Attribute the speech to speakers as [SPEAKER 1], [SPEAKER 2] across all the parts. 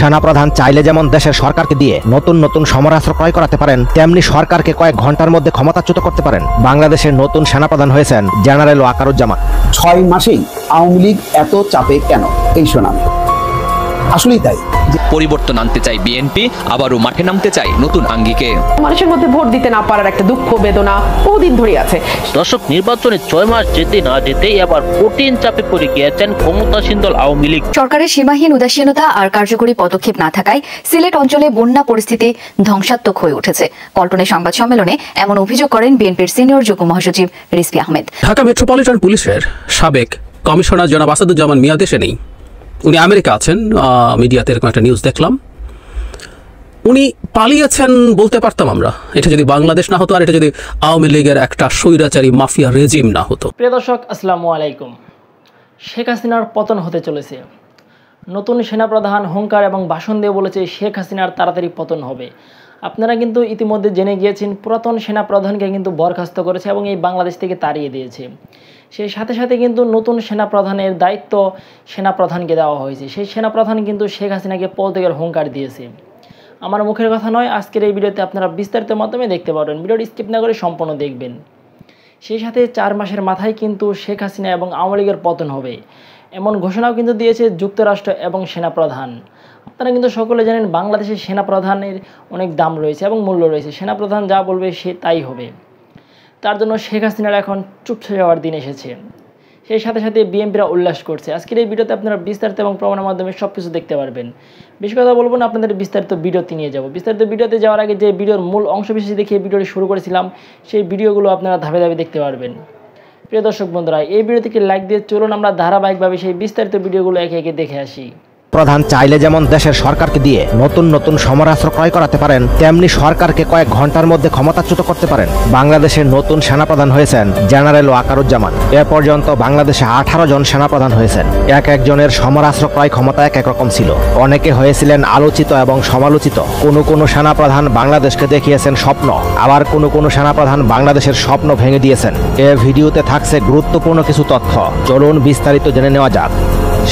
[SPEAKER 1] সেনাপ্রধান চাইলে যেমন দেশের সরকারকে দিয়ে নতুন নতুন সমরাস্ত্র ক্রয় করাতে পারেন, তেমনি সরকারকে কয়েক ঘন্টার মধ্যে ক্ষমতাচ্যুত করতে পারেন। বাংলাদেশের নতুন সেনাপ্রধান হয়েছেন জেনারেল ওয়াকারুজ্জামান।
[SPEAKER 2] 6 মাসেই আওয়ামী লীগ এত চাপে কেন, এই শোনান। আসলেই তাই,
[SPEAKER 3] পরিবর্তন আনতে চাই বিএনপি, আবারও মাঠে নামতে চাই নতুন আঙ্গিকে।
[SPEAKER 4] মানুষের মধ্যে ভোট দিতে না পারার একটা দুঃখ বেদনা বহুদিন ধরে আছে।
[SPEAKER 5] দর্শক, নির্বাচনে 6 মাস যেতে না যেতেই আবার কঠিন চাপে পড়ে গিয়েছেন ক্ষমতাসীন দল আওয়ামী লীগ।
[SPEAKER 6] সরকারের সীমাহীন উদাসীনতা আর কার্যকরী পদক্ষেপ না থাকায় সিলেট অঞ্চলে বন্যা পরিস্থিতি ধ্বংসাত্মক হয়ে উঠেছে। পল্টনে সংবাদ সম্মেলনে এমন অভিযোগ করেন বিএনপির সিনিয়র যুগ্ম মহাসচিব রিজভী আহমেদ।
[SPEAKER 7] ঢাকা মেট্রোপলিটন পুলিশের সাবেক কমিশনার জনাব আসাদুজ্জামান মিয়া দেশে নেই, উনি আমেরিকা আছেন। মিডিয়াতে এরকম একটা নিউজ দেখলাম, উনি পালিয়েছেন বলতে পারতাম আমরা, এটা যদি বাংলাদেশ না হতো আর এটা যদি আওয়ামী লীগের একটা স্বৈরাচারী মাফিয়া রেজিম না হতো।
[SPEAKER 8] প্রিয় দর্শক, আসসালামু আলাইকুম। শেখ হাসিনার পতন হতে চলেছে। নতুন সেনাপ্রধান হুঙ্কার এবং ভাষণ দিয়ে বলেছে শেখ হাসিনার তাড়াতাড়ি পতন হবে। আপনারা কিন্তু ইতিমধ্যে জেনে গিয়েছেন পুরাতন সেনাপ্রধানকে কিন্তু বরখাস্ত করেছে এবং এই বাংলাদেশ থেকে তাড়িয়ে দিয়েছে। সেই সাথে সাথে কিন্তু নতুন সেনাপ্রধানের দায়িত্ব সেনাপ্রধানকে দেওয়া হয়েছে। সেই সেনাপ্রধান কিন্তু শেখ হাসিনাকে পদত্যাগের হুঙ্কার দিয়েছে। আমার মুখের কথা নয়, আজকের এই ভিডিওতে আপনারা বিস্তারিত মাধ্যমে দেখতে পারবেন। ভিডিওটি স্কিপ না করে সম্পূর্ণ দেখবেন। সেই সাথে 4 মাসের মাথায় কিন্তু শেখ হাসিনা এবং আওয়ামী লীগের পতন হবে এমন ঘোষণাও কিন্তু দিয়েছে যুক্তরাষ্ট্র এবং সেনাপ্রধান। আপনারা কিন্তু সকলে জানেন বাংলাদেশের সেনাপ্রধানের অনেক দাম রয়েছে এবং মূল্য রয়েছে। সেনাপ্রধান যা বলবে সে তাই হবে। তার জন্য শেখ হাসিনার এখন চুপসে যাওয়ার দিন এসেছে। সেই সাথে সাথে বিএনপিরা উল্লাস করছে। আজকের এই ভিডিওতে আপনারা বিস্তারিত এবং প্রমাণের মাধ্যমে সব কিছু দেখতে পারবেন। বেশি কথা বলবো না, আপনাদের বিস্তারিত ভিডিওতে নিয়ে যাব। বিস্তারিত ভিডিওতে যাওয়ার আগে যে ভিডিওর মূল অংশ বিশেষ দেখিয়ে ভিডিওটি শুরু করেছিলাম, সেই ভিডিওগুলো আপনারা ধাপে ধাপে দেখতে পারবেন। প্রিয় দর্শক বন্ধুরা, এই ভিডিওটিকে লাইক দিয়ে চলুন আমরা ধারাবাহিকভাবে সেই বিস্তারিত ভিডিওগুলো একে একে দেখে আসি।
[SPEAKER 1] প্রধান চাইলে যেমন দেশের সরকারকে দিয়ে নতুন নতুন সমরাস্ত্র ক্রয় করাতে পারেন, তেমনি সরকারকে কয়েক ঘন্টার মধ্যে ক্ষমতাচ্যুত করতে পারেন। বাংলাদেশের নতুন সেনাপ্রধান হয়েছেন জেনারেল ওয়াকারুজ্জামান। এ পর্যন্ত বাংলাদেশে 18 জন সেনাপ্রধান হয়েছেন। এক একজনের সমরাস্ত্র ক্রয় ক্ষমতা এক এক রকম ছিল। অনেকে হয়েছিলেন আলোচিত এবং সমালোচিত। কোনো সেনাপ্রধান বাংলাদেশকে দেখিয়েছেন স্বপ্ন, আবার কোনো সেনাপ্রধান বাংলাদেশের স্বপ্ন ভেঙে দিয়েছেন। এ ভিডিওতে থাকছে গুরুত্বপূর্ণ কিছু তথ্য, চলুন বিস্তারিত জেনে নেওয়া যাক।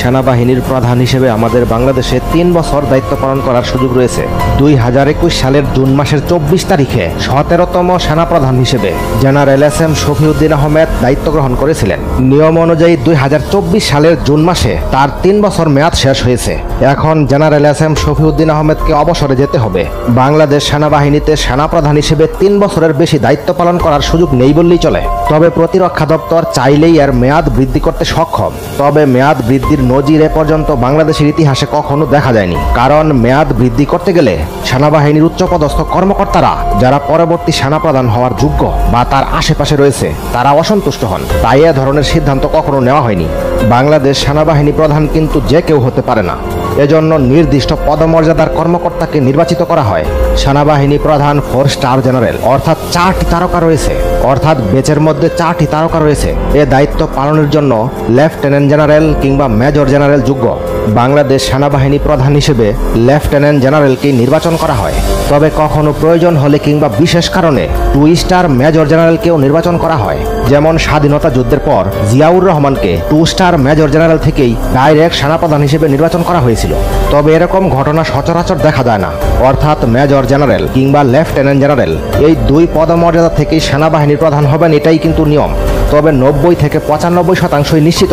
[SPEAKER 1] সেনাবাহিনীর প্রধান হিসেবে আমাদের বাংলাদেশে 3 বছর দায়িত্ব পালন করার সুযোগ রয়েছে। 2021 সালের জুন মাসের 24 তারিখে 17তম সেনাপ্রধান হিসেবে জেনারেল এস.এম. শফিউদ্দিন আহমেদ দায়িত্ব গ্রহণ করেছিলেন। নিয়ম অনুযায়ী 2024 সালের জুন মাসে তার 3 বছর মেয়াদ শেষ হয়েছে। এখন জেনারেল এস.এম. শফিউদ্দিন আহমেদকে অবসরে যেতে হবে। বাংলাদেশ সেনাবাহিনীতে সেনাপ্রধান হিসেবে 3 বছরের বেশি দায়িত্ব পালন করার সুযোগ নেই বললেই চলে। তবে প্রতিরক্ষা দপ্তর চাইলেই এর মেয়াদ বৃদ্ধি করতে সক্ষম। তবে মেয়াদ বৃদ্ধির নজির এ পর্যন্ত বাংলাদেশের ইতিহাসে কখনো দেখা যায়নি। কারণ মেয়াদ বৃদ্ধি করতে গেলে সেনাবাহিনীর উচ্চপদস্থ কর্মকর্তারা যারা পরবর্তী সেনাপ্রধান হওয়ার যোগ্য বা তার আশেপাশে রয়েছে তারা অসন্তুষ্ট হন। তাই এ ধরনের সিদ্ধান্ত কখনো নেওয়া হয়নি। বাংলাদেশ সেনাবাহিনী প্রধান কিন্তু যে কেউ হতে পারে না। এজন্য নির্দিষ্ট পদমর্যাদার কর্মকর্তাকে নির্বাচিত করা হয়। সেনাবাহিনী প্রধান 4 স্টার জেনারেল, অর্থাৎ 4টি তারকা রয়েছে, অর্থাৎ বেচের মধ্যে 4টি তারকা রয়েছে। এ দায়িত্ব পালনের জন্য লেফটেন্যান্ট জেনারেল কিংবা মেজর জেনারেল যোগ্য। বাংলাদেশ সেনাবাহিনী প্রধান হিসেবে লেফটেন্যান্ট জেনারেলকে নির্বাচন করা হয়। তবে কখনো প্রয়োজন হলে কিংবা বিশেষ কারণে 2 স্টার মেজর জেনারেলকেও নির্বাচন করা হয়। যেমন স্বাধীনতা যুদ্ধের পর জিয়াউর রহমানকে 2 স্টার মেজর জেনারেল থেকেই ডাইরেক্ট সেনাপ্রধান হিসেবে নির্বাচন করা হয়েছিল। তবে এরকম ঘটনা সচরাচর দেখা যায় না, অর্থাৎ মেজর জেনারেল কিংবা লেফটেন্যান্ট জেনারেল এই 2 পদমর্যাদা থেকেই সেনাবাহিনীর প্রধান হবেন, এটাই কিন্তু নিয়ম। তবে 90 থেকে 95% নিশ্চিত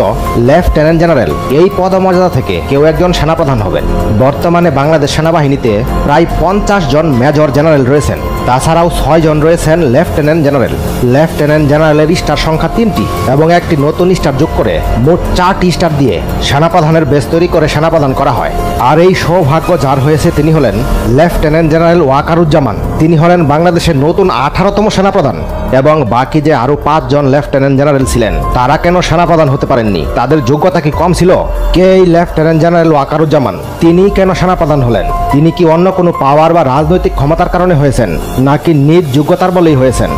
[SPEAKER 1] লেফটেন্যান্ট জেনারেল এই পদমর্যাদা থেকে কেউ একজন সেনাপ্রধান হবেন। বর্তমানে বাংলাদেশ সেনাবাহিনীতে প্রায় 50 জন মেজর জেনারেল রয়েছেন। তাছাড়াও 6 জন রয়েছেন লেফটেন্যান্ট জেনারেল। লেফটেন্যান্ট জেনারেলের স্টার সংখ্যা 3টি এবং একটি নতুন স্টার যোগ করে মোট 4টি স্টার দিয়ে সেনাপ্রধানের বেস তৈরি করে সেনাপ্রধান করা হয়। আর এই সৌভাগ্য যার হয়েছে তিনি হলেন লেফটেন্যান্ট জেনারেল ওয়াকারুজ্জামান। তিনি হলেন বাংলাদেশের নতুন 18তম সেনাপ্রধান। এবং বাকি যে আরো 5 জন লেফটেন্যান্ট জেনারেল ছিলেন তারা কেন সেনাপ্রধান হতে পারেননি? তাদের যোগ্যতা কি কম ছিল? কে এই লেফটেন্যান্ট জেনারেল ওয়াকারুজ্জামান? তিনি কেন সেনাপ্রধান হলেন? তিনি কি অন্য কোনো পাওয়ার বা রাজনৈতিক ক্ষমতার কারণে হয়েছেন, নাকি নিজ যোগ্যতার বলেই হয়েছেন?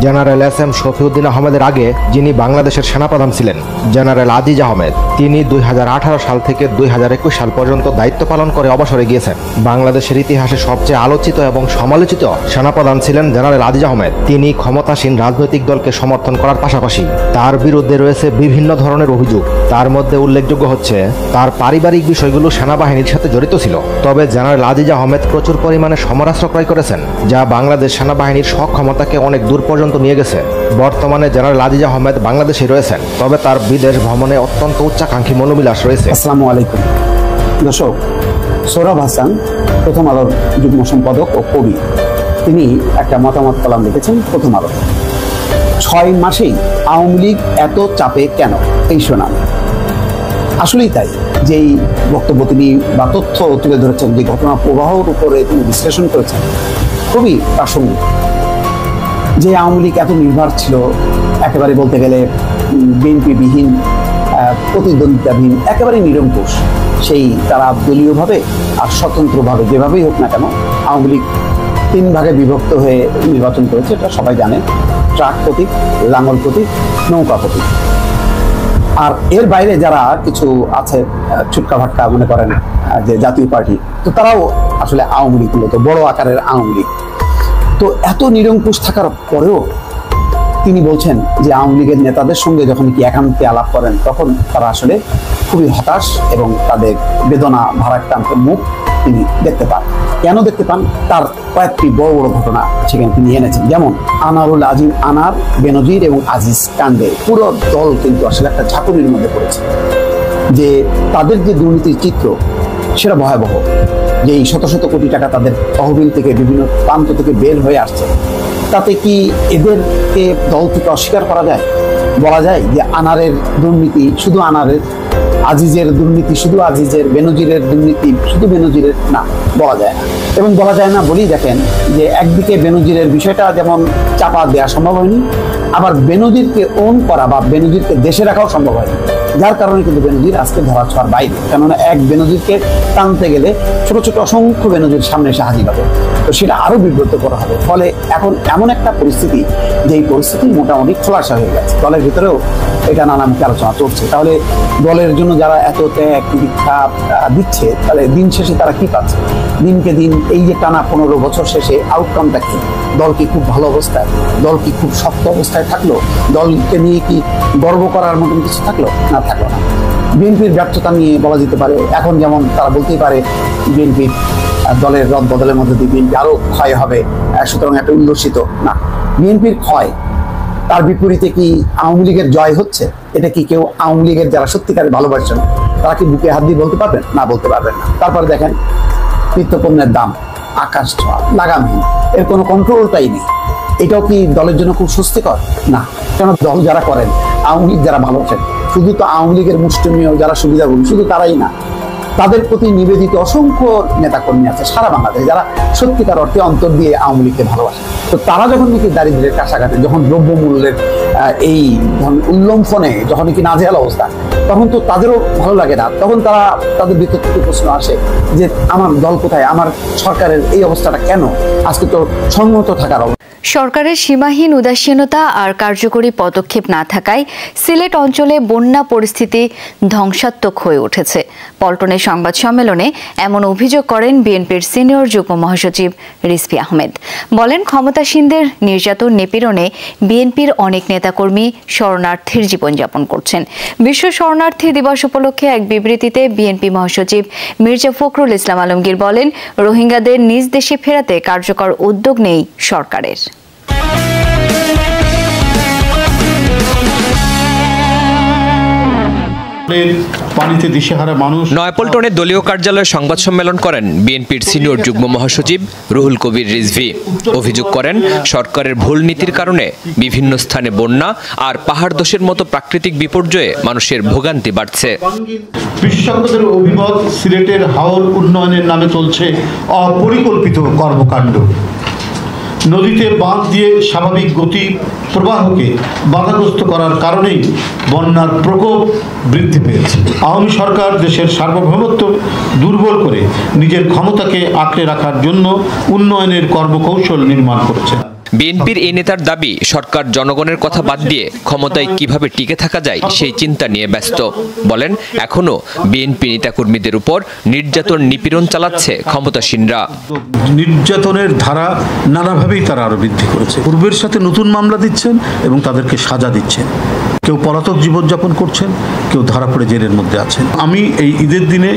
[SPEAKER 1] General SM. শফিউদ্দিন আহমেদের আগে যিনি বাংলাদেশের সেনাপ্রধান ছিলেন জেনারেল আজিজ আহমেদ, তিনি 2018 সাল থেকে 2021 সাল পর্যন্ত দায়িত্ব পালন করে অবসরে গিয়েছেন। বাংলাদেশের ইতিহাসে সবচেয়ে আলোচিত এবং সমালোচিত সেনাপ্রধান ছিলেন জেনারেল আজিজ আহমেদ। তিনি ক্ষমতাসীন রাজনৈতিক দলকে সমর্থন করার পাশাপাশি তার বিরুদ্ধে রয়েছে বিভিন্ন ধরনের অভিযোগ। তার মধ্যে উল্লেখযোগ্য হচ্ছে তার পারিবারিক বিষয়গুলো সেনাবাহিনীর সাথে জড়িত ছিল। তবে জেনারেল আজিজ আহমেদ প্রচুর পরিমাণে সমরাস্ত্র ক্রয় করেছেন, যা বাংলাদেশ সেনাবাহিনীর সক্ষমতাকে অনেক দূর পর্যন্ত নিয়ে গেছে। বর্তমানে জেনারেল আজিজ আহমেদ বাংলাদেশে রয়েছেন, তবে তার বিদেশ ভ্রমণে অত্যন্ত উচ্চাকাঙ্ক্ষী মনোবিলাস রয়েছে।
[SPEAKER 2] আসসালামু আলাইকুম দর্শক, সোহরাব হাসান প্রথম আলোর যুগ্ম সম্পাদক ও কবি, তিনি একটা মতামত কলাম লিখেছেন প্রথম আলো। 6 মাসেই আওয়ামী লীগ এত চাপে কেন, এই শোনান। আসলেই তাই, যেই বক্তব্য তিনি বা তথ্য তুলে ধরেছেন, যে ঘটনা প্রবাহের উপরে তিনি বিশ্লেষণ করেছেন, খুবই প্রাসঙ্গিক। যে আওয়ামী লীগ এত নির্ভর ছিল, একেবারে বলতে গেলে বিএনপি বিহীন, প্রতিদ্বন্দ্বিতাবিহীন, একেবারে নিরঙ্কুশ, সেই তারা দলীয়ভাবে আর স্বতন্ত্রভাবে যেভাবেই হোক না কেন আওয়ামী লীগ 3 ভাগে বিভক্ত হয়ে নির্বাচন করেছে, এটা সবাই জানে। ট্রাক প্রতীক, লাঙ্গল প্রতীক, নৌকা প্রতীক। আর এর বাইরে যারা কিছু আছে ছুটকা ভাটকা মনে করেন যে জাতীয় পার্টি, তো তারাও আসলে আওয়ামী লীগ, মূলত বড় আকারের আওয়ামী লীগ। তো এত নিরঙ্কুশ থাকার পরেও তিনি বলছেন যে আওয়ামী লীগের নেতাদের সঙ্গে যখন কি একান্তে আলাপ করেন, তখন তারা আসলে খুবই হতাশ এবং তাদের বেদনা ভারাক্রান্ত মুখ তিনি দেখতে পান। কেন দেখতে পান? তার কয়েকটি বড় বড় ঘটনা সেখানে তিনি এনেছেন। যেমন আনারুল আজিম, আনার, বেনজির এবং আজিজ কাণ্ডে পুরো দল কিন্তু আসলে একটা ঝাঁকুনির মধ্যে পড়েছে। যে তাদের যে দুর্নীতির চিত্র, সেটা ভয়াবহ। যে এই শত শত কোটি টাকা তাদের তহবিল থেকে বিভিন্ন প্রান্ত থেকে বের হয়ে আসছে, তাতে কি এদেরকে দল থেকে অস্বীকার করা যায়? বলা যায় যে আনারের দুর্নীতি শুধু আনারের, আজিজের দুর্নীতি শুধু আজিজের, বেনজিরের দুর্নীতি শুধু বেনজিরের? না, বলা যায় না। এবং বলা যায় না বলেই দেখেন যে একদিকে বেনজিরের বিষয়টা যেমন চাপা দেওয়া সম্ভব হয়নি, আবার বেনজিরকে ওন করা বা বেনজিরকে দেশে রাখাও সম্ভব হয়নি। যার কারণে কিন্তু বেনজির আজকে ধরা ছোঁয়ার বাইরে। কেননা এক বেনজিরকে টানতে গেলে ছোট ছোট অসংখ্য বেনজির সামনে এসে হাজির হবে, তো সেটা আরো বিব্রত করা হবে। ফলে এখন এমন একটা পরিস্থিতি, যে এই পরিস্থিতি মোটামুটি খোলাসা হয়ে গেছে। দলের ভিতরেও এটা নানামুখী আলোচনা চলছে। তাহলে দলের জন্য যারা এত ত্যাগ দীক্ষা দিচ্ছে, তাহলে দিন শেষে তারা কি পাচ্ছে? দিনকে দিন এই যে টানা 15 বছর শেষে আউটকামটা কি? দল কি খুব ভালো অবস্থায়? দল কি খুব শক্ত অবস্থায় থাকলো? দলকে নিয়ে কি গর্ব করার মতন কিছু থাকলো? না, থাকলো না। বিএনপির ব্যর্থতা নিয়ে বলা যেতে পারে, এখন যেমন তারা বলতেই পারে বিএনপির দলের রদ বদলের মধ্যে দিয়ে বিএনপি আরো ক্ষয় হবে, সুতরাং একটা উল্লসিত না। বিএনপির ক্ষয়, তার বিপরীতে কি আওয়ামী লীগের জয় হচ্ছে? এটা কি কেউ আওয়ামী লীগের যারা সত্যিকারে ভালোবাসেন তারা কি বুকে হাত দিয়ে বলতে পারবেন? না, বলতে পারবেন না। তারপরে দেখেন নিত্যপণ্যের দাম আকাশ ছোঁয়া, লাগামহীন, এর কোনো কন্ট্রোলটাই নেই। এটাও কি দলের জন্য খুব স্বস্তিকর? না। কেন দল যারা করেন, আওয়ামী লীগ যারা ভালোবাসেন, শুধু তো আওয়ামী লীগের মুষ্টিমেয় যারা সুবিধাভোগী শুধু তারাই না, তাদের প্রতি নিবেদিত অসংখ্য নেতাকর্মী আছে সারা বাংলাদেশে যারা সত্যিকার অর্থে অন্তর দিয়ে আওয়ামী লীগকে ভালোবাসে। তো তারা যখন নাকি দারিদ্র্যের কাছাকাছি, যখন দ্রব্যমূল্যের এই উল্লম্ফনে যখন নাকি নাজেহাল অবস্থা, তখন তো তাদেরও ভালো লাগে না। তখন তারা তাদের ভিতর থেকে প্রশ্ন আসে যে আমার দল কোথায়, আমার সরকারের এই অবস্থাটা কেন? আজকে তো সংহত থাকার অবস্থা।
[SPEAKER 6] সরকারের সীমাহীন উদাসীনতা আর কার্যকরী পদক্ষেপ না থাকায় সিলেট অঞ্চলে বন্যা পরিস্থিতি ধ্বংসাত্মক হয়ে উঠেছে। পল্টনের সংবাদ সম্মেলনে এমন অভিযোগ করেন বিএনপির সিনিয়র যুগ্ম মহাসচিব রিজভী আহমেদ। বলেন, ক্ষমতাসীনদের নির্যাতন নিপীড়নে বিএনপির অনেক নেতাকর্মী শরণার্থীর জীবনযাপন করছেন। বিশ্ব শরণার্থী দিবস উপলক্ষে এক বিবৃতিতে বিএনপি মহাসচিব মির্জা ফখরুল ইসলাম আলমগীর বলেন, রোহিঙ্গাদের নিজ দেশে ফেরাতে কার্যকর উদ্যোগ নেই সরকারের।
[SPEAKER 3] নয়াপল্টনে দলীয় কার্যালয়ে সংবাদ সম্মেলন করেন বিএনপির সিনিয়র যুগ্ম মহাসচিব রুহুল কবির রিজভী। অভিযোগ করেন, সরকারের ভুল নীতির কারণে বিভিন্ন স্থানে বন্যা আর পাহাড় ধসের মতো প্রাকৃতিক বিপর্যয়ে মানুষের ভোগান্তি বাড়ছে।
[SPEAKER 9] বিশেষজ্ঞদের অভিমত, সিলেটের হাওর উন্নয়নের নামে চলছে অপরিকল্পিত কর্মকাণ্ড। নদীতে বাঁধ দিয়ে স্বাভাবিক গতি প্রবাহকে বাধাগ্রস্ত করার কারণেই বন্যার প্রকোপ বৃদ্ধি পেয়েছে। আওয়ামী সরকার দেশের সার্বভৌমত্ব দুর্বল করে নিজের ক্ষমতাকে আঁকড়ে রাখার জন্য উন্নয়নের কর্মকৌশল নির্মাণ করেছে।
[SPEAKER 3] বিএনপির এই নেতার দাবি, সরকার জনগণের কথা বাদ দিয়ে ক্ষমতায় কিভাবে টিকে থাকা যায় সেই চিন্তা নিয়ে ব্যস্ত। বলেন, এখনো বিএনপি নেতাকর্মীদের উপর নির্যাতন নিপীড়ন চালাচ্ছে ক্ষমতাসীনরা।
[SPEAKER 9] নির্যাতনের ধারা নানাভাবেই তারা আরো বৃদ্ধি করেছে। পূর্বের সাথে নতুন মামলা দিচ্ছেন এবং তাদেরকে সাজা দিচ্ছেন। কেউ পলাতক জীবনযাপন করছেন, কেউ ধরা পড়ে জেলের মধ্যে আছেন। আমি এই ঈদের দিনে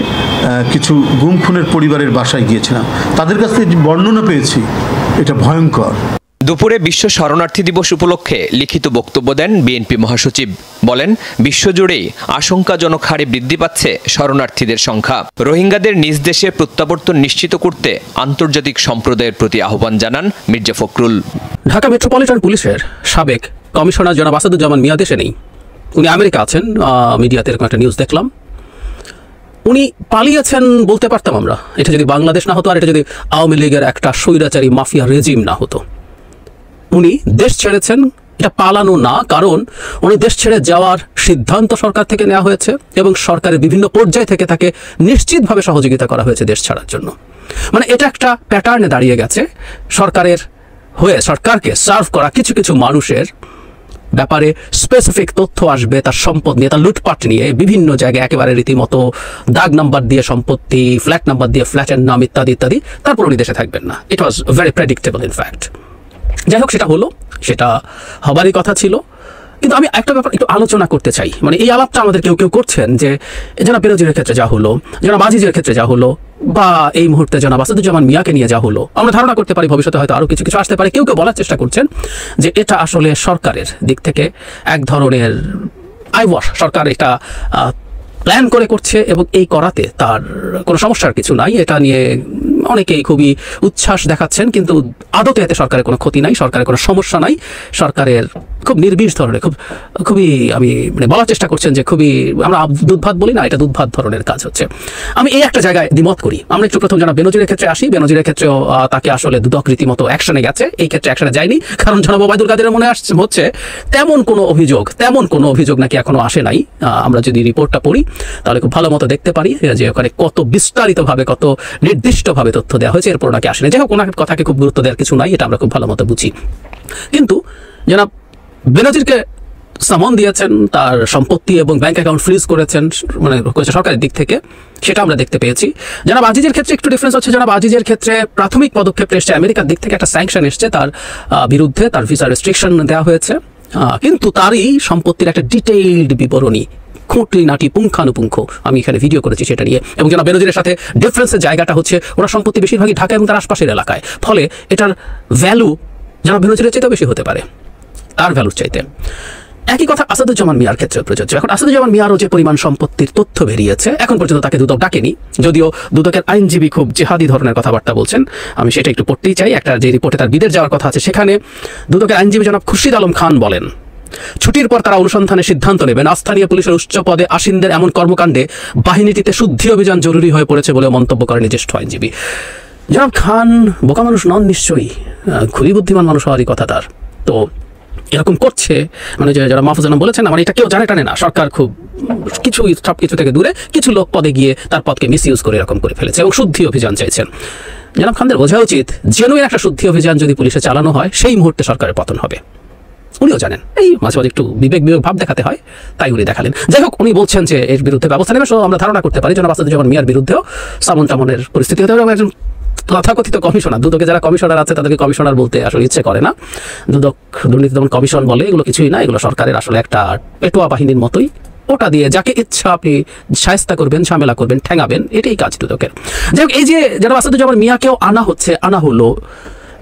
[SPEAKER 9] কিছু গুম খুনের পরিবারের বাসায় গিয়েছিলাম, তাদের কাছ থেকে বর্ণনা পেয়েছি, এটা ভয়ঙ্কর।
[SPEAKER 3] দুপুরে বিশ্ব শরণার্থী দিবস উপলক্ষে লিখিত বক্তব্য দেন বিএনপি মহাসচিব। বলেন, বিশ্বজুড়েই আশঙ্কাজনক হারে বৃদ্ধি পাচ্ছে শরণার্থীদের সংখ্যা। রোহিঙ্গাদের নিজ দেশে প্রত্যাবর্তন নিশ্চিত করতে আন্তর্জাতিক সম্প্রদায়ের প্রতি আহ্বান জানান মির্জা ফখরুল।
[SPEAKER 7] ঢাকা মেট্রোপলিটন পুলিশের সাবেক কমিশনার জনাব আসাদুজ্জামান মিয়া দেশে নেই। উনি আমেরিকা আছেন, মিডিয়াতে এরকম একটা নিউজ দেখলাম। উনি পালিয়েছেন বলতে পারতাম আমরা, এটা যদি বাংলাদেশ না হতো আর এটা যদি আওয়ামী লীগের একটা স্বৈরাচারী মাফিয়া রেজিম না হতো। উনি দেশ ছেড়েছেন, এটা পালানো না, কারণ উনি দেশ ছেড়ে যাওয়ার সিদ্ধান্ত সরকার থেকে নেওয়া হয়েছে এবং সরকারের বিভিন্ন পর্যায় থেকে তাকে নিশ্চিতভাবে সহযোগিতা করা হয়েছে দেশ ছাড়ার জন্য। মানে এটা একটা প্যাটার্নে দাঁড়িয়ে গেছে। সরকারের হয়ে সরকারকে সার্ভ করা কিছু কিছু মানুষের ব্যাপারে স্পেসিফিক তথ্য আসবে, তার সম্পদ নিয়ে, তার লুটপাট নিয়ে বিভিন্ন জায়গায় একেবারে রীতিমতো দাগ নাম্বার দিয়ে সম্পত্তি, ফ্ল্যাট নাম্বার দিয়ে ফ্ল্যাটের নাম ইত্যাদি ইত্যাদি, তারপর উনি দেশে থাকবেন না। It was very predictable in fact. যাই হোক, সেটা হলো, সেটা হবারই কথা ছিল। কিন্তু আমি একটা ব্যাপার একটু আলোচনা করতে চাই। মানে এই আলাপটা আমাদের কেউ কেউ করছেন যে জনাব বেনজিরের ক্ষেত্রে যা হলো, জনাব আজিজের ক্ষেত্রে যা হলো, বা এই মুহূর্তে জনাব আসাদুজ্জামান মিয়াকে নিয়ে যা হলো, আমরা ধারণা করতে পারি ভবিষ্যতে হয়তো আরো কিছু কিছু আসতে পারে। কেউ কেউ বলার চেষ্টা করছেন যে এটা আসলে সরকারের দিক থেকে এক ধরনের আইওয়াশ, সরকার এটা প্ল্যান করে করছে এবং এই করাতে তার কোনো সমস্যার কিছু নাই। এটা নিয়ে অনেকেই খুবই উচ্ছ্বাস দেখাচ্ছেন, কিন্তু আদতে এতে সরকারের কোনো ক্ষতি নাই, সরকারের কোনো সমস্যা নাই। সরকারের খুব নির্বিষ ধরনের, খুবই আমি মানে বলার চেষ্টা করছেন যে খুবই, আমরা দুধভাত বলি না, এটা দুধভাত ধরনের কাজ হচ্ছে। আমি এই একটা জায়গায় দ্বিমত করি। আমরা একটু প্রথম জনাব বেনজিরের ক্ষেত্রে আসি। বেনজিরের ক্ষেত্রেও তাকে আসলে দুদক রীতিমতো অ্যাকশনে গেছে, এই ক্ষেত্রে অ্যাকশনে যায়নি, কারণ জনাব ওবায়দুল কাদেরের মনে হচ্ছে তেমন কোনো অভিযোগ নাকি এখনো আসে নাই। আমরা যদি রিপোর্টটা পড়ি তাহলে খুব ভালো মতো দেখতে পারি যে ওখানে কত বিস্তারিতভাবে, কত নির্দিষ্টভাবে তথ্য দেওয়া হয়েছে, এরপর নাকি আসেনি। যাই হোক, ওনার কথাকে খুব গুরুত্ব দেওয়ার কিছু নাই, এটা আমরা খুব ভালো মতো বুঝি। কিন্তু জনাব বেনজিরকে সামন দিয়েছেন, তার সম্পত্তি এবং ব্যাংক অ্যাকাউন্ট ফ্রিজ করেছেন, মানে করেছে সরকারের দিক থেকে, সেটা আমরা দেখতে পেয়েছি। জনাব আজিজের ক্ষেত্রে একটু ডিফারেন্স হচ্ছে। জনাব আজিজের ক্ষেত্রে প্রাথমিক পদক্ষেপ এসছে, আমেরিকার দিক থেকে একটা স্যাংশন এসছে তার বিরুদ্ধে, তার ভিসা রেস্ট্রিকশন দেওয়া হয়েছে, কিন্তু তারই সম্পত্তির একটা ডিটেইলড বিবরণী, খুঁটিনাটি পুঙ্খানুপুঙ্খ আমি এখানে ভিডিও করেছি সেটা নিয়ে। এবং জনাব বেনজিরের সাথে ডিফারেন্সের জায়গাটা হচ্ছে ওনার সম্পত্তি বেশিরভাগই ঢাকা এবং তার আশপাশের এলাকায়, ফলে এটার ভ্যালু জনাব বেনজিরের চাইতেও বেশি হতে পারে তার ভ্যালুর চাইতে। একই কথা আসাদুজ্জামান মিয়ার ক্ষেত্রে প্রযোজ্য। এখন আসাদুজ্জামান মিয়ারও যে পরিমাণ সম্পত্তির তথ্য বেরিয়েছে, এখন পর্যন্ত তাকে দুদক ডাকেনি, যদিও দুদকের আইনজীবী খুব জেহাদি ধরনের কথাবার্তা বলছেন। আমি সেটা একটু পড়তেই চাই। একটা যে রিপোর্টে তার বিদেশ যাওয়ার কথা আছে, সেখানে দুদকের আইনজীবী জনাব খুরশিদ আলম খান বলেন, ছুটির পর তারা অনুসন্ধানের সিদ্ধান্ত নেবেন। স্থানীয় পুলিশের উচ্চ পদে আসীনদের এমন কর্মকাণ্ডে বাহিনীটিতে শুদ্ধি অভিযান জরুরি হয়ে পড়েছে বলে মন্তব্য করেন জ্যেষ্ঠ আইনজীবী। জনাব খান বোকা মানুষ নন নিশ্চয়ই, খুবই বুদ্ধিমান মানুষ হওয়ারই কথা তার। তো এরকম করছে, মানে যারা মাহফুজ আলম বলেছেন, মানে এটা কেউ জানে টানে না, সরকার খুব কিছু সব কিছু থেকে দূরে কিছু লোক পদে গিয়ে তার পদকে মিসইউজ করে এরকম করে ফেলেছে এবং শুদ্ধি অভিযান চাইছেন। জনাব খানদের বোঝা উচিত, জেনুইন একটা শুদ্ধি অভিযান যদি পুলিশে চালানো হয়, সেই মুহূর্তে সরকারের পতন হবে। উনিও জানেন, এই মাঝে মাঝে একটু বিবেক ভাব দেখাতে হয়, তাই উনি দেখালেন। যাই হোক, উনি বলছেন যে এর বিরুদ্ধে ব্যবস্থা নেবে। আমরা ধারণা করতে পারি জনাব আসাদুজ্জামান মিয়ার বিরুদ্ধেও সামন টামনের পরিস্থিতি হতে পারে। একজন তথাকথিত কমিশনার, দুদকে যারা কমিশনার আছে তাদেরকে কমিশনার বলতে আসলে ইচ্ছে করে না। দুদক দুর্নীতি দমন কমিশন বলে, এগুলো কিছুই না, এগুলো সরকারের আসলে একটা পেটোয়া বাহিনীর মতোই। ওটা দিয়ে যাকে ইচ্ছা আপনি শায়েস্তা করবেন, ঝামেলা করবেন, ঠেঙাবেন, এটাই কাজ দুদকের। যাই হোক, এই যে জনাব আসাদুজ্জামান মিয়াকেও আনা হলো,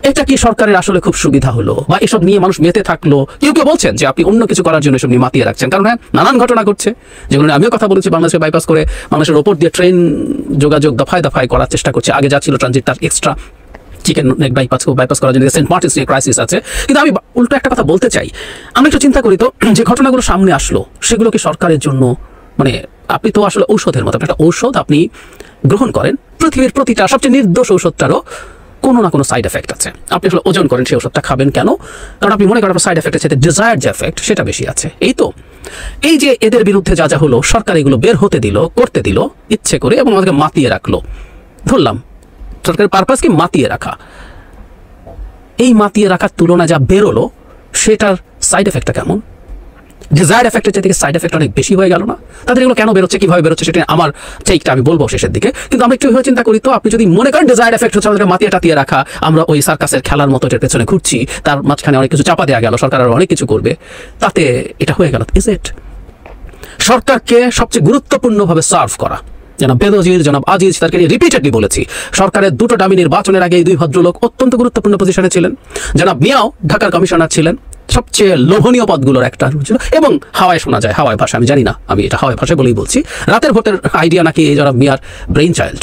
[SPEAKER 7] এটা কি সরকারের আসলে খুব সুবিধা হলো, বা এসব নিয়ে মানুষ মেতে থাকলো? কেউ কেউ বলছেন যে আপনি অন্য কিছু করার জন্য এসব নিয়ে মাতিয়ে রাখছেন, কারণ হ্যাঁ, নানান ঘটনা ঘটছে, যেগুলো আমিও কথা বলেছি। বাংলাদেশে বাইপাস করে মানুষের ওপর দিয়ে ট্রেন যোগাযোগ দফায় দফায় করার চেষ্টা করছে। আগে যা ছিল ট্রানজিট, তার এক্সট্রা চিকেন নেক বাইপাস করার জন্য সেন্ট মার্টিনস নিয়ে ক্রাইসিস আছে। কিন্তু আমি উল্টো একটা কথা বলতে চাই, আমরা একটু চিন্তা করি তো, যে ঘটনাগুলো সামনে আসলো সেগুলো কি সরকারের জন্য, মানে আপনি তো আসলে ঔষধের মতো, একটা ঔষধ আপনি গ্রহণ করেন, পৃথিবীর প্রতিটা সবচেয়ে নির্দোষ ঔষধটারও কোনো না কোনো সাইড এফেক্ট আছে। আপনি আসলে ওজন করেন, সেই ওষুধটা খাবেন কেন? কারণ আপনি মনে করেন সাইড এফেক্টের সাথে ডিজায়ার্ড যে এফেক্ট সেটা বেশি আছে। এই তো, এই যে এদের বিরুদ্ধে যা যা হলো, সরকার এগুলো বের হতে দিল, করতে দিল ইচ্ছে করে, এবং আমাদেরকে মাতিয়ে রাখলো। ধরলাম সরকারের পারপাস কি মাতিয়ে রাখা। এই মাতিয়ে রাখার তুলনায় যা বেরোলো সেটার সাইড এফেক্টটা কেমন? ডিজায়ার এফেক্টের থেকে সাইড এফেক্ট অনেক বেশি হয়ে গেল না? তাদের এগুলো কেন বেরোচ্ছে, কিভাবে বেরোচ্ছে, সেটা আমার চেকটা আমি বলবো শেষের দিকে। কিন্তু আমরা একটু চিন্তা করি তো, আপনি যদি মনে করেন ডিজায়ার এফেক্ট হচ্ছে আমাদেরকে মাতিয়ে টাতিয়ে রাখা, আমরা ওই সার্কাসের খেলার মতো এটার পেছনে ঘুরছি, তার মাঝখানে অনেক কিছু চাপা দেওয়া গেল, সরকার আরো অনেক কিছু করবে, তাতে এটা হয়ে গেল। Is it? সরকারকে সবচেয়ে গুরুত্বপূর্ণভাবে সার্ভ করা, জনাব বেনজির, জনাব আজিজ, তাদেরকে নিয়ে রিপিটেডলি বলেছি, সরকারের দুটো ডামি নির্বাচনের আগে এই দুই ভদ্রলোক অত্যন্ত গুরুত্বপূর্ণ পজিশনে ছিলেন। জনাব মিয়াও ঢাকার কমিশনার ছিলেন, সবচেয়ে লোভনীয় পদগুলোর একটা ছিল, এবং হাওয়ায় শোনা যায়, হাওয়ায় ভাষা আমি জানি না, আমি এটা হাওয়ায় ভাষা বলেই বলছি, রাতের ভোটের আইডিয়া নাকি এই জনাব মিয়ার ব্রেইন চাইল্ড,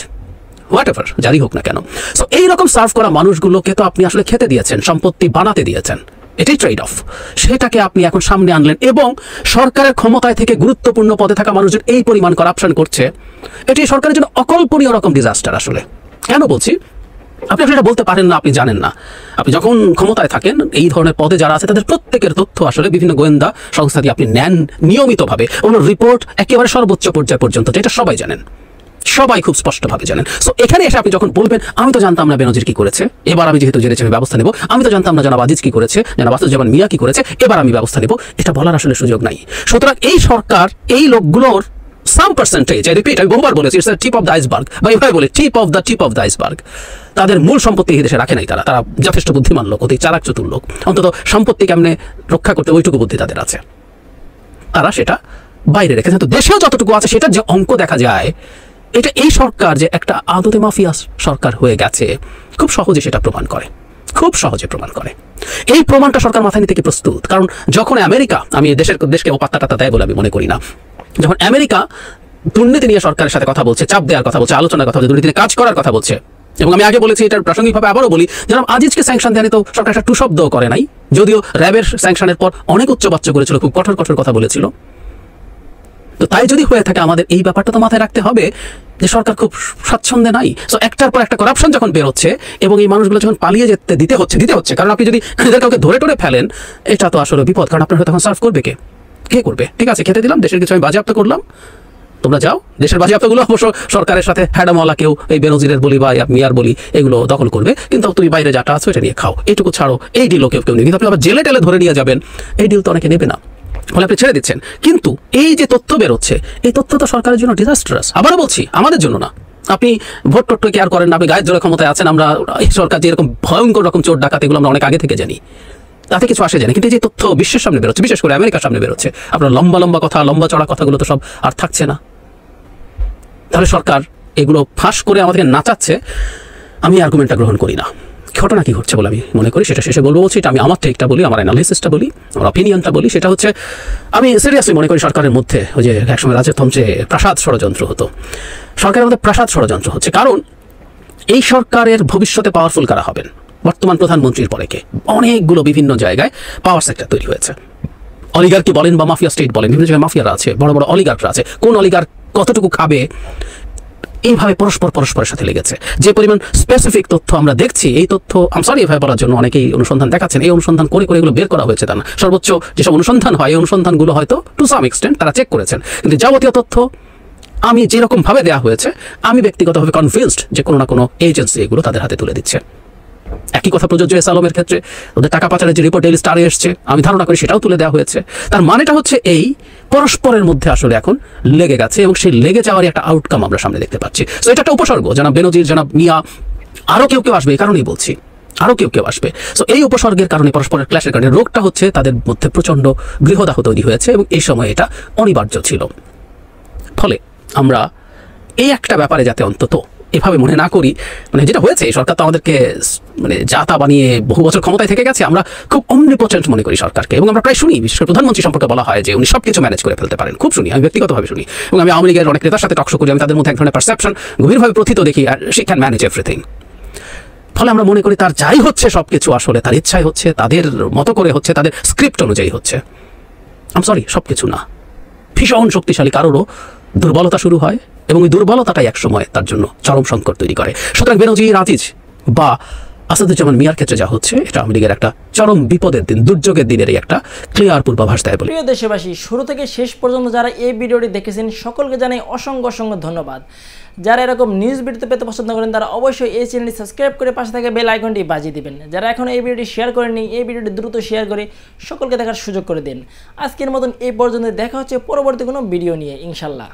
[SPEAKER 7] হোয়াট এভার যারি হোক না কেন। সো এইরকম সার্ভ করা মানুষগুলোকে তো আপনি আসলে খেতে দিয়েছেন, সম্পত্তি বানাতে দিয়েছেন, এটাই ট্রেড অফ। সেটাকে আপনি এখন সামনে আনলেন এবং সরকারের ক্ষমতায় থেকে গুরুত্বপূর্ণ পদে থাকা মানুষজন এই পরিমাণ করাপশন করছে, এটি সরকারের জন্য অকল্পনীয় রকম ডিজাস্টার। আসলে কেন বলছি, আপনি আসলে এটা বলতে পারেন না, আপনি জানেন না। আপনি যখন ক্ষমতায় থাকেন, এই ধরনের পদে যারা আছে তাদের প্রত্যেকের তথ্য আসলে বিভিন্ন গোয়েন্দা সংস্থা দিয়ে আপনি নেন নিয়মিতভাবে, ওগুলো রিপোর্ট একেবারে সর্বোচ্চ পর্যায় পর্যন্ত, যেটা সবাই জানেন, সবাই খুব স্পষ্টভাবে জানেন। সো এখানে এসে আপনি যখন বলবেন আমি তো জানতাম না বেনজির কি করেছে, এবার আমি যেহেতু জেনেছি আমি ব্যবস্থা নেব, আমি তো জানতাম না জনাব আজিজ কি করেছে, জনাব আসাদুজ্জামান মিয়া কি করেছে, এবার আমি ব্যবস্থা নেব, এটা বলার আসলে সুযোগ নাই। সুতরাং এই সরকার এই লোকগুলোর সাম পার্সেন্টেজ, আই রিপিট, আমি বহুবার বলেছি, it's the tip of the iceberg, বা এভাবে বলে টিপ অফ দ্য আইসবার্গ। তাদের মূল সম্পত্তি এই দেশে রাখে নাই তারা, তারা যথেষ্ট বুদ্ধিমান লোক, অতি চালাক চতুর লোক, অন্তত সম্পত্তি কেমনে রক্ষা করতে ওইটুকু বুদ্ধি তাদের আছে, তারা সেটা বাইরে রেখেছে। তো দেশেও যতটুকু আছে সেটার যে অঙ্ক দেখা যায়, এটা এই সরকার যে একটা আদতে মাফিয়া সরকার হয়ে গেছে খুব সহজে সেটা প্রমাণ করে, খুব সহজে প্রমাণ করে। এই প্রমাণটা সরকার মাথায় নিতে কি প্রস্তুত? কারণ যখন আমেরিকা, আমি দেশকে পাত্তা টাত্তা দেয় বলে আমি মনে করি না, যখন আমেরিকা দুর্নীতি নিয়ে সরকারের সাথে কথা বলছে, চাপ দেওয়ার কথা বলছে, আলোচনার কথা বলছে, দুর্নীতি নিয়ে কাজ করার কথা বলছে, এবং আমি আগে বলেছি এটার প্রাসঙ্গিকভাবে আবারও বলি, জনাব আজিজকে স্যাংশন দেয়নি তো সরকার একটা টু শব্দও করে নাই, যদিও র্যাবের স্যাংশনের পর অনেক উচ্চবাচ্য করেছিল, খুব কঠোর কঠোর কথা বলেছিল। তো তাই যদি হয়ে থাকে, আমাদের এই ব্যাপারটা তো মাথায় রাখতে হবে যে সরকার খুব স্বাচ্ছন্দ্যে নাই। সো একটার পর একটা করাপশন যখন বেরোচ্ছে এবং এই মানুষগুলো যখন পালিয়ে যেতে দিতে হচ্ছে, কারণ আপনি যদি এদের কাউকে ধরে টরে ফেলেন, এটা তো আসলে বিপদ, কারণ আপনার তখন সার্ভ করবে কে করবে? ঠিক আছে, খেতে দিলাম, দেশের কিছু আমি বাজেয়াপ্ত করলাম, তোমরা যাও, দেশের বাজেয়াপ্তগুলো অবশ্য সরকারের সাথে হ্যাডামওয়ালা কেউ, এই বেনজিরের বলি বা মিয়ার বলি, এগুলো দখল করবে, কিন্তু তুমি বাইরে যাটা আছো এটা নিয়ে খাও, এইটুকু ছাড়ো, এই ডিলও কেউ নেই। কিন্তু আপনি আবার জেলে টেলে ধরে নিয়ে যাবেন, এই ডিল তো অনেকে নেবে না, ফলে আপনি ছেড়ে দিচ্ছেন। কিন্তু এই যে তথ্য বেরোচ্ছে, এই তথ্য তো সরকারের জন্য ডিজাস্টারাস। আবারও বলছি, আমাদের জন্য না। আপনি ভোট টোট কেয়ার করেন না, আপনি গায়ের জোরে ক্ষমতায় আছেন, আমরা এই সরকার যে এরকম ভয়ঙ্কর রকম চোর ডাকাত, এগুলো আমরা অনেক আগে থেকে জানি, তাতে কিছু আসে জানি। কিন্তু যে তথ্য বিশ্বের সামনে বেরোচ্ছে, বিশেষ করে আমেরিকার সামনে বেরোচ্ছে, আপনার লম্বা লম্বা কথা, লম্বা চড়া কথাগুলো তো সব আর থাকছে না। তাহলে সরকার এগুলো ফাঁস করে আমাদেরকে নাচাচ্ছে, আমি আর্গুমেন্টটা গ্রহণ করি না। ঘটনা কি ঘটছে বলে আমি মনে করি সেটা শেষে বলবো। বলছি এটা আমি আমার টেকটা বলি, আমার অ্যানালিসিসটা বলি, আমার অপিনিয়নটা বলি। সেটা হচ্ছে, আমি সিরিয়াসলি মনে করি সরকারের মধ্যে ওই যে একসময় রাজতন্ত্রে প্রাসাদ ষড়যন্ত্র হতো, সরকারের মধ্যে প্রাসাদ ষড়যন্ত্র হচ্ছে। কারণ এই সরকারের ভবিষ্যতে পাওয়ারফুল কারা হবেন, বর্তমান প্রধানমন্ত্রীর পরে কে? অনেকগুলো বিভিন্ন জায়গায় পাওয়ার সেক্টর তৈরি হয়েছে, অলিগার্কি বলেন বা মাফিয়া স্টেট বলেন, বিভিন্ন জায়গায় মাফিয়ারা আছে, বড় বড় অলিগার্করা আছে। কোন অলিগার্ক কতটুকু খাবে, এইভাবে পরস্পরের সাথে লেগেছে। যে পরিমাণ স্পেসিফিক তথ্য আমরা দেখছি, এই তথ্য সরি এভাবে বলার জন্য অনেকেই অনুসন্ধান দেখাচ্ছেন, এই অনুসন্ধান করে এগুলো বের করা হয়েছে তা না। সর্বোচ্চ যেসব অনুসন্ধান হয়, এই অনুসন্ধানগুলো হয়তো টু সাম এক্সটেন্ট তারা চেক করেছেন, কিন্তু যাবতীয় তথ্য আমি যেরকম ভাবে দেওয়া হয়েছে, আমি ব্যক্তিগতভাবে কনভিন্সড যে কোনো না কোনো এজেন্সি এগুলো তাদের হাতে তুলে দিচ্ছে। একই কথা প্রযোজ্য এস আলমের ক্ষেত্রে, ওদের টাকা পাচারের যে রিপোর্ট ডেইলি স্টারে এসছে, আমি ধারণা করি সেটাও তুলে দেওয়া হয়েছে। তার মানেটা হচ্ছে এই পরস্পরের মধ্যে আসলে এখন লেগে গেছে, এবং সেই লেগে যাওয়ার একটা আউটকাম আমরা সামনে দেখতে পাচ্ছি। সো এটা একটা উপসর্গ, জনাব বেনজির, জনাব মিয়া, আরও কেউ আসবে, এই কারণেই বলছি, আরও কেউ আসবে। সো এই উপসর্গের কারণে, পরস্পরের ক্ল্যাশের কারণে রোগটা হচ্ছে তাদের মধ্যে প্রচণ্ড গৃহদাহ তৈরি হয়েছে, এবং এই সময় এটা অনিবার্য ছিল। ফলে আমরা এই একটা ব্যাপারে যাতে অন্তত এভাবে মনে না করি, মানে যেটা হয়েছে, সরকার তো আমাদেরকে মানে জাতা বানিয়ে বহু বছর ক্ষমতায় থেকে গেছে, আমরা খুব অমনিপোটেন্ট মনে করি সরকারকে, এবং আমরা প্রায় শুনি, বিশেষ করে প্রধানমন্ত্রী সম্পর্কে বলা হয় যে উনি সবকিছু ম্যানেজ করে ফেলতে পারেন, খুব শুনি, আমি ব্যক্তিগতভাবে শুনি, এবং আমি আওয়ামী লীগের অনেক নেতার সাথে টকশো করি, আমি তাদের মধ্যে এক ধরনের পারসেপশন গভীরভাবে প্রথিত দেখি, আর শি ক্যান ম্যানেজ এভরিথিং। ফলে আমরা মনে করি তার যাই হচ্ছে সবকিছু আসলে তার ইচ্ছায় হচ্ছে, তাদের মতো করে হচ্ছে, তাদের স্ক্রিপ্ট অনুযায়ী হচ্ছে। সরি, সবকিছু না, ভীষণ শক্তিশালী কারোরও দুর্বলতা শুরু হয়, এবং ওই দুর্বলতাটাই একসময় তার জন্য চরম সংকট তৈরি করে। সুতরাং বেনজির, আজিজ বা আসাদুজ্জামান মিয়ার ক্ষেত্রে যা হচ্ছে, এটা আওয়ামী লীগের একটা চরম বিপদের দিন, দুর্যোগের দিনেরই একটা ক্লিয়ার পূর্বাভাস দেয় বলে।
[SPEAKER 8] প্রিয় দেশবাসী, শুরু থেকে শেষ পর্যন্ত যারা এই ভিডিওটি দেখেছেন সকলকে জানাই অসংখ্য ধন্যবাদ। যারা এরকম নিউজ ভিডিও পেতে পছন্দ করেন তারা অবশ্যই এই চ্যানেলটি সাবস্ক্রাইব করে পাশে থাকা বেল আইকনটি বাজিয়ে দিবেন। যারা এখন এই ভিডিওটি শেয়ার করেননি এই ভিডিওটি দ্রুত শেয়ার করে সকলকে দেখার সুযোগ করে দিন। আজকের মতন এই পর্যন্ত দেখা হচ্ছে পরবর্তী কোনো ভিডিও নিয়ে ইনশাল্লাহ।